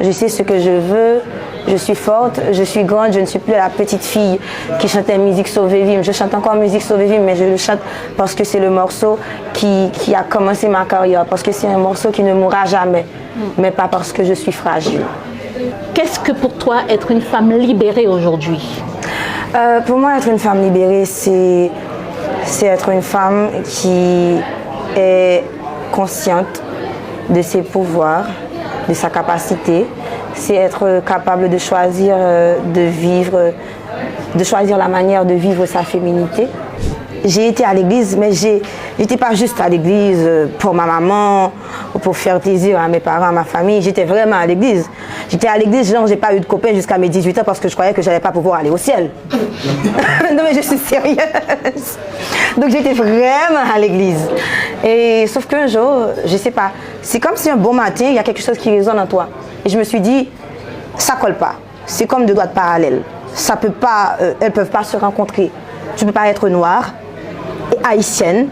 je sais ce que je veux, je suis forte, je suis grande, je ne suis plus la petite fille qui chantait Musique Sauver Vie. Je chante encore Musique Sauver Vie, mais je le chante parce que c'est le morceau qui a commencé ma carrière, parce que c'est un morceau qui ne mourra jamais, mais pas parce que je suis fragile. Qu'est-ce que pour toi être une femme libérée aujourd'hui? Pour moi, être une femme libérée, c'est être une femme qui est consciente de ses pouvoirs, de sa capacité. C'est être capable de choisir de choisir la manière de vivre sa féminité. J'ai été à l'église, mais j'étais pas juste à l'église pour ma maman ou pour faire plaisir à mes parents, à ma famille. J'étais vraiment à l'église. J'étais à l'église, genre j'ai pas eu de copain jusqu'à mes 18 ans parce que je croyais que j'allais pas pouvoir aller au ciel. Non mais je suis sérieuse. Donc j'étais vraiment à l'église. Et sauf qu'un jour, je sais pas, c'est comme si un bon matin, il y a quelque chose qui résonne en toi. Et je me suis dit, ça colle pas. C'est comme deux doigts parallèles. Ça peut pas, elles peuvent pas se rencontrer. Tu peux pas être noire et haïtienne,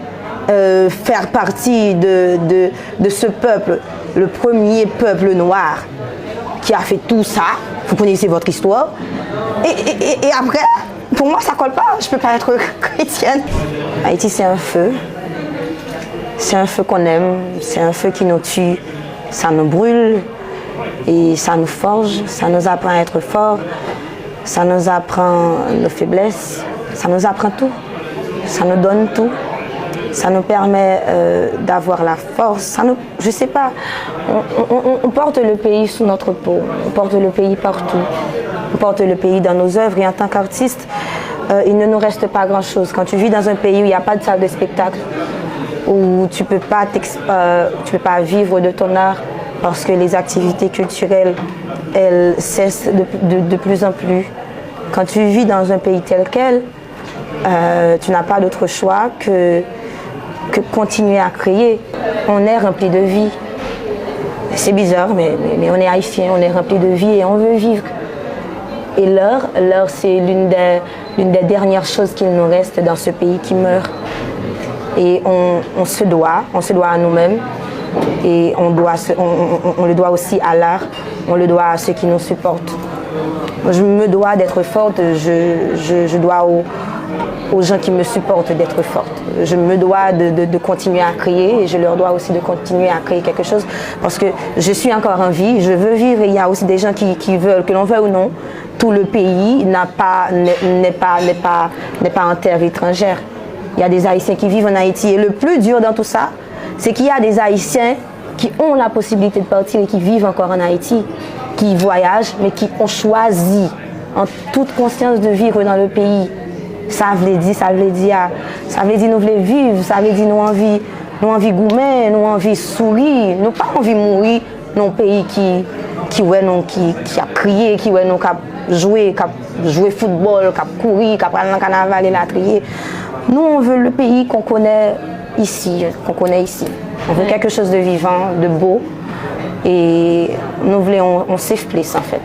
faire partie de ce peuple, le premier peuple noir qui a fait tout ça. Vous connaissez votre histoire. Et après, pour moi, ça colle pas. Je peux pas être chrétienne. Haïti, c'est un feu. C'est un feu qu'on aime. C'est un feu qui nous tue. Ça nous brûle et ça nous forge. Ça nous apprend à être forts. Ça nous apprend nos faiblesses. Ça nous apprend tout. Ça nous donne tout. Ça nous permet d'avoir la force. Je sais pas, on porte le pays sous notre peau. On porte le pays partout. On porte le pays dans nos œuvres. Et en tant qu'artiste, il ne nous reste pas grand-chose. Quand tu vis dans un pays où il n'y a pas de salle de spectacle, où tu peux pas vivre de ton art parce que les activités culturelles, elles cessent de plus en plus. Quand tu vis dans un pays tel quel, tu n'as pas d'autre choix que continuer à créer. On est rempli de vie. C'est bizarre, mais on est haïtien, on est rempli de vie et on veut vivre. Et l'heure, c'est l'une des dernières choses qu'il nous reste dans ce pays qui meurt. Et on se doit à nous-mêmes et on le doit aussi à l'art, on le doit à ceux qui nous supportent. Je me dois d'être forte, je dois aux gens qui me supportent d'être forte. Je me dois de continuer à créer et je leur dois aussi de continuer à créer quelque chose parce que je suis encore en vie, je veux vivre et il y a aussi des gens qui veulent, que l'on veuille ou non, tout le pays n'est pas en terre étrangère. Il y a des Haïtiens qui vivent en Haïti et le plus dur dans tout ça, c'est qu'il y a des Haïtiens qui ont la possibilité de partir et qui vivent encore en Haïti, qui voyagent mais qui ont choisi en toute conscience de vivre dans le pays. Ça veut dire nous voulons vivre, ça veut dire nous envie goumer, nous envie sourire, nous pas envie mourir dans un pays qui a crié, qui ouais nous cap jouer football, cap courir, cap aller dans le carnaval et la trier. Nous on veut le pays qu'on connaît ici. On veut quelque chose de vivant, de beau et nous voulons un safe place en fait.